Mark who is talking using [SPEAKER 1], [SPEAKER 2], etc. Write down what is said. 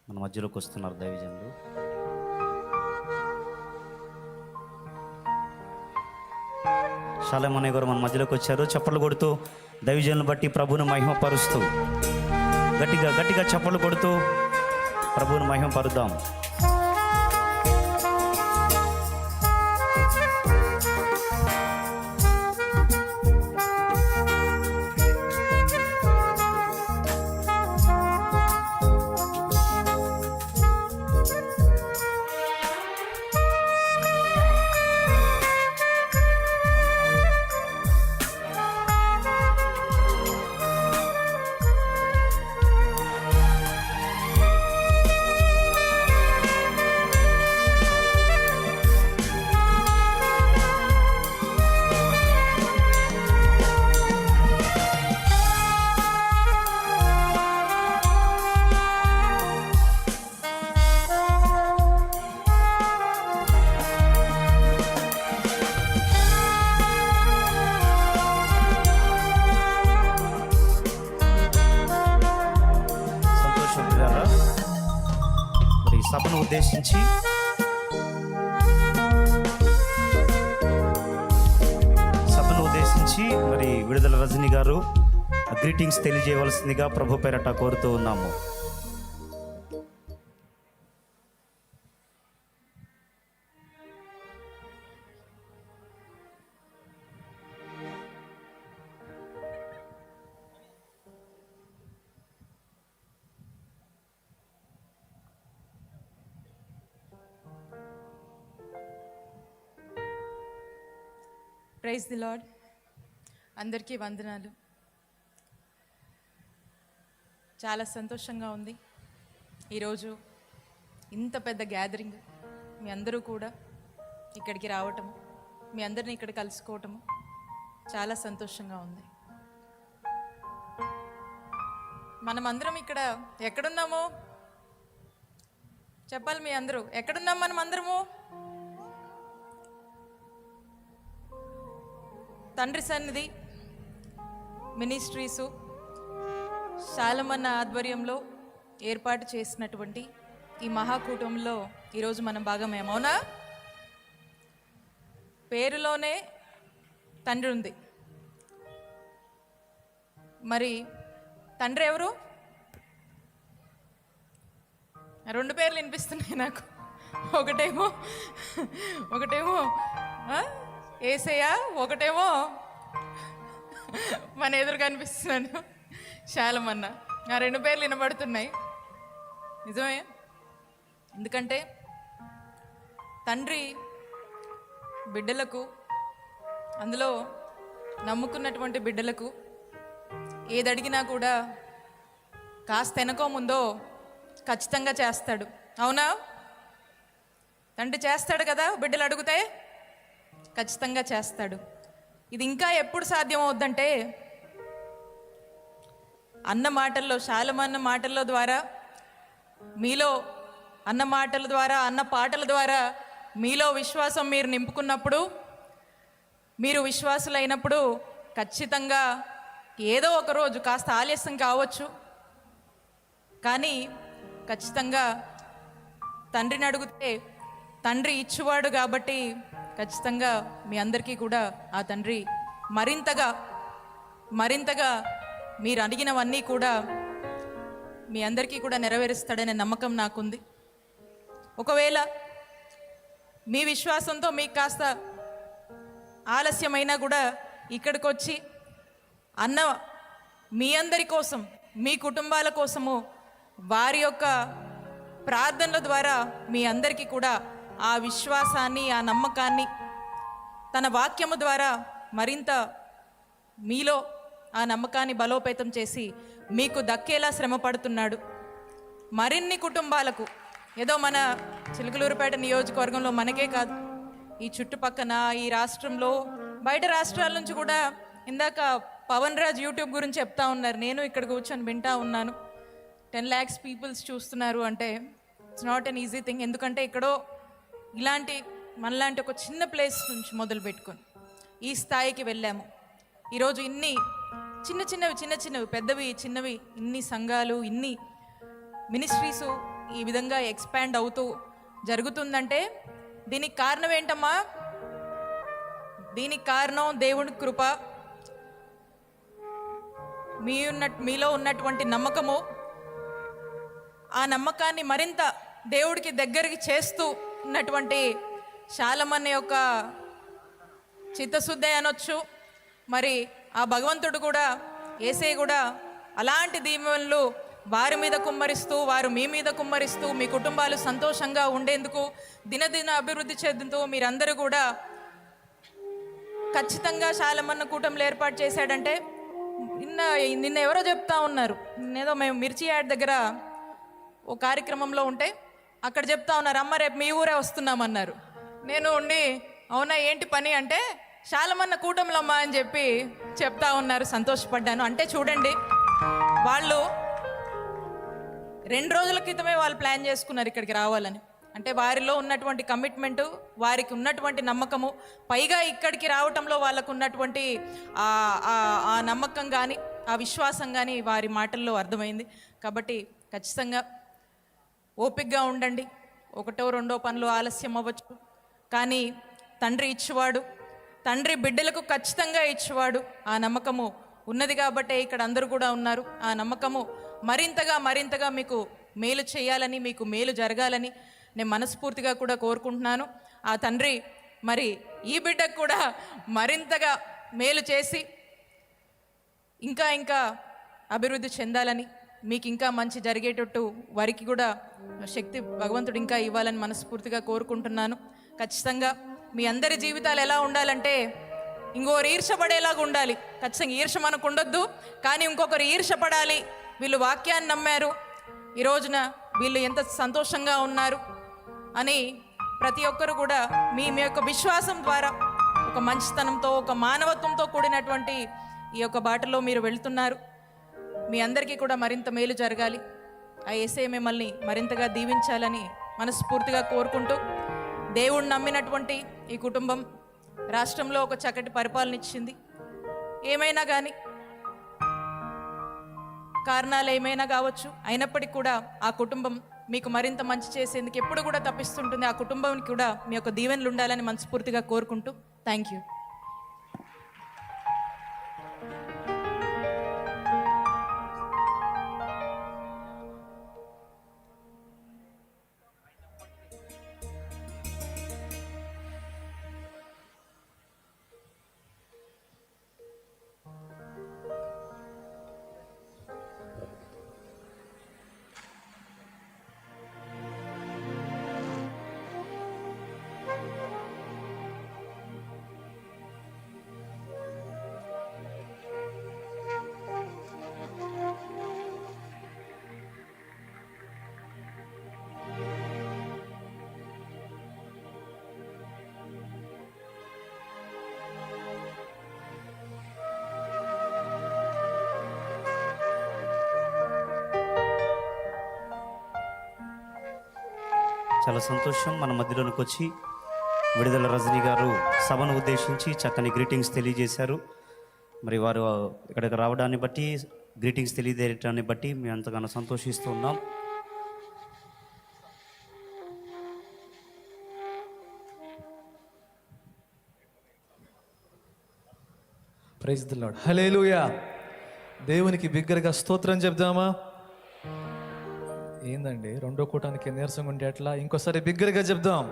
[SPEAKER 1] మన మధ్యలోకి వస్తున్నారు దైవజనులు. షాలేం అన్నయ్య గారు మన మధ్యలోకి వచ్చారు. చప్పట్లు కొడుతూ దైవజనులను బట్టి ప్రభువును మహిమపరుస్తూ గట్టిగా గట్టిగా చప్పట్లు కొడుతూ ప్రభువును మహిమపరుద్దాం. సభను ఉద్దేశించి మరి విడుదల రజని గారు గ్రీటింగ్స్ తెలియజేయవలసిందిగా ప్రభు పేరట కోరుతూ ఉన్నాము.
[SPEAKER 2] Praise the Lord. అందరికీ వందనాలు. చాలా సంతోషంగా ఉంది ఈరోజు ఇంత పెద్ద గ్యాదరింగ్, మీ అందరూ కూడా ఇక్కడికి రావటము, మీ అందరిని ఇక్కడ కలుసుకోవటము చాలా సంతోషంగా ఉంది. మనమందరం ఇక్కడ ఎక్కడున్నాము చెప్పాలి. మీ అందరూ ఎక్కడున్నాం? మనం అందరము తండ్రి సన్నిధి మినిస్ట్రీసు శాలమన్న ఆధ్వర్యంలో ఏర్పాటు చేసినటువంటి ఈ మహాకూటంలో ఈరోజు మనం భాగమేమో. అవునా? పేరులోనే తండ్రి ఉంది. మరి తండ్రి ఎవరు? రెండు పేర్లు వినిపిస్తున్నాయి నాకు. ఒకటేమో ఏసయ్య, ఒకటేమో మన ఎదురు కనిపిస్తున్నాను శాలమన్న. ఆ రెండు పేర్లు వినబడుతున్నాయి. నిజమే. ఎందుకంటే తండ్రి బిడ్డలకు, అందులో నమ్ముకున్నటువంటి బిడ్డలకు ఏది అడిగినా కూడా కాస్త వెనకో ముందో ఖచ్చితంగా చేస్తాడు. అవునా? తండ్రి చేస్తాడు కదా, బిడ్డలు అడిగితే ఖచ్చితంగా చేస్తాడు. ఇది ఇంకా ఎప్పుడు సాధ్యమవుద్దంటే అన్న మాటల్లో, శాలమన్న మాటల్లో ద్వారా మీలో, అన్న మాటల ద్వారా, అన్న పాటల ద్వారా మీలో విశ్వాసం మీరు నింపుకున్నప్పుడు, మీరు విశ్వాసులైనప్పుడు ఖచ్చితంగా ఏదో ఒక రోజు కాస్త ఆలస్యం కావచ్చు, కానీ ఖచ్చితంగా తండ్రిని అడిగితే తండ్రి ఇచ్చువాడు కాబట్టి ఖచ్చితంగా మీ అందరికీ కూడా ఆ తండ్రి మరింతగా మీరు అడిగినవన్నీ కూడా మీ అందరికీ కూడా నెరవేరుస్తాడనే నమ్మకం నాకుంది. ఒకవేళ మీ విశ్వాసంతో మీకు కాస్త ఆలస్యమైనా కూడా ఇక్కడికి వచ్చి అన్న మీ అందరి కోసం, మీ కుటుంబాల కోసము వారి యొక్క ప్రార్థనల ద్వారా మీ అందరికీ కూడా ఆ విశ్వాసాన్ని, ఆ నమ్మకాన్ని తన వాక్యము ద్వారా మరింత మీలో ఆ నమ్మకాన్ని బలోపేతం చేసి మీకు దక్కేలా శ్రమ పడుతున్నాడు. మరిన్ని కుటుంబాలకు, ఏదో మన చిలుకలూరుపేట నియోజకవర్గంలో మనకే కాదు, ఈ చుట్టుపక్కన, ఈ రాష్ట్రంలో, బయట రాష్ట్రాల నుంచి కూడా ఇందాక పవన్ రాజ్ యూట్యూబ్ గురించి చెప్తా ఉన్నారు. నేను ఇక్కడ కూర్చొని వింటా ఉన్నాను. 10 lakhs పీపుల్స్ చూస్తున్నారు అంటే it's not an easy thing. ఎందుకంటే ఇక్కడో ఇలాంటి మనలాంటి ఒక చిన్న ప్లేస్ నుంచి మొదలు పెట్టుకొని ఈ స్థాయికి వెళ్ళాము. ఈరోజు ఇన్ని చిన్న చిన్నవి, పెద్దవి, చిన్నవి, ఇన్ని సంఘాలు, ఇన్ని మినిస్ట్రీసు ఈ విధంగా ఎక్స్పాండ్ అవుతూ జరుగుతుందంటే దీనికి కారణం ఏంటమ్మా? దీనికి కారణం దేవుని కృప, మీలో ఉన్నటువంటి నమ్మకము. ఆ నమ్మకాన్ని మరింత దేవుడికి దగ్గరికి చేస్తూ ఉన్నటువంటి శాలమన్న యొక్క చిత్తశుద్ధి అనొచ్చు. మరి ఆ భగవంతుడు కూడా, యేసయ్య కూడా అలాంటి దీవెనలు వారి మీద కుమ్మరిస్తూ, వారు మీ మీద కుమ్మరిస్తూ, మీ కుటుంబాలు సంతోషంగా ఉండేందుకు, దినదిన అభివృద్ధి చెందుతూ మీరందరూ కూడా ఖచ్చితంగా శాలమన్న కూటమిలో ఏర్పాటు చేశాడంటే నిన్న ఎవరో చెప్తా ఉన్నారు. నిన్నేదో మేము మిర్చి యాడ్ దగ్గర ఓ కార్యక్రమంలో ఉంటే అక్కడ చెప్తా ఉన్నారు, అమ్మ రేపు మీ ఊరే వస్తున్నామన్నారు. నేను ఉండి అవునా ఏంటి పని అంటే శాలమన్న కూటమిలో అమ్మా అని చెప్పి చెప్తా ఉన్నారు. సంతోషపడ్డాను. అంటే చూడండి, వాళ్ళు 2 రోజుల క్రితమే వాళ్ళు ప్లాన్ చేసుకున్నారు ఇక్కడికి రావాలని. అంటే వారిలో ఉన్నటువంటి కమిట్మెంటు, వారికి ఉన్నటువంటి నమ్మకము, పైగా ఇక్కడికి రావటంలో వాళ్ళకు ఉన్నటువంటి ఆ నమ్మకం కానీ, ఆ విశ్వాసం కానీ వారి మాటల్లో అర్థమైంది. కాబట్టి ఖచ్చితంగా ఓపికగా ఉండండి. 1, 2 పనులు ఆలస్యం అవ్వచ్చు, కానీ తండ్రి ఇచ్చేవాడు, తండ్రి బిడ్డలకు ఖచ్చితంగా ఇచ్చేవాడు. ఆ నమ్మకము ఉన్నది కాబట్టే ఇక్కడ అందరూ కూడా ఉన్నారు. ఆ నమ్మకము మరింతగా మీకు మేలు చేయాలని, మీకు మేలు జరగాలని నేను మనస్ఫూర్తిగా కూడా కోరుకుంటున్నాను. ఆ తండ్రి మరి ఈ బిడ్డకు కూడా మరింతగా మేలు చేసి ఇంకా అభివృద్ధి చెందాలని, మీకు ఇంకా మంచి జరిగేటట్టు వారికి కూడా శక్తి భగవంతుడు ఇంకా ఇవ్వాలని మనస్ఫూర్తిగా కోరుకుంటున్నాను. ఖచ్చితంగా మీ అందరి జీవితాలు ఎలా ఉండాలంటే ఇంకొకరు ఈర్షపడేలాగా ఉండాలి. ఖచ్చితంగా ఈర్ష మనకు ఉండొద్దు, కానీ ఇంకొకరు ఈర్షపడాలి. వీళ్ళు వాక్యాన్ని నమ్మారు, ఈ రోజున వీళ్ళు ఎంత సంతోషంగా ఉన్నారు అని ప్రతి ఒక్కరు కూడా మీ యొక్క విశ్వాసం ద్వారా ఒక మంచితనంతో, ఒక మానవత్వంతో కూడినటువంటి ఈ యొక్క బాటలో మీరు వెళ్తున్నారు. మీ అందరికీ కూడా మరింత మేలు జరగాలి. ఆ యేసయ్య మిమ్మల్ని మరింతగా దీవించాలని మనస్ఫూర్తిగా కోరుకుంటూ, దేవుడు నమ్మినటువంటి ఈ కుటుంబం రాష్ట్రంలో ఒక చక్కటి పరిపాలన ఇచ్చింది. ఏమైనా కానీ కారణాలు ఏమైనా కావచ్చు, అయినప్పటికీ కూడా ఆ కుటుంబం మీకు మరింత మంచి చేసేందుకు ఎప్పుడు కూడా తప్పిస్తుంటుంది. ఆ కుటుంబానికి కూడా మీ యొక్క దీవెనలు ఉండాలని మనస్ఫూర్తిగా కోరుకుంటూ థ్యాంక్ యూ.
[SPEAKER 1] చాలా సంతోషం. మన మధ్యలోనికి వచ్చి విడుదల రజనీ గారు సభను ఉద్దేశించి చక్కని గ్రీటింగ్స్ తెలియజేశారు. మరి వారు ఇక్కడికి రావడాన్ని బట్టి, గ్రీటింగ్స్ తెలియజేయడాన్ని బట్టి మేము ఎంతగానో సంతోషిస్తున్నాం.
[SPEAKER 3] Praise the Lord. హల్లెలూయా. దేవునికి బిగ్గరగా స్తోత్రం చెప్దామా? ఏందండి 2వ కూటానికి నీరసంగా ఉంటే ఎట్లా? ఇంకోసారి బిగ్గరగా చెప్దాం.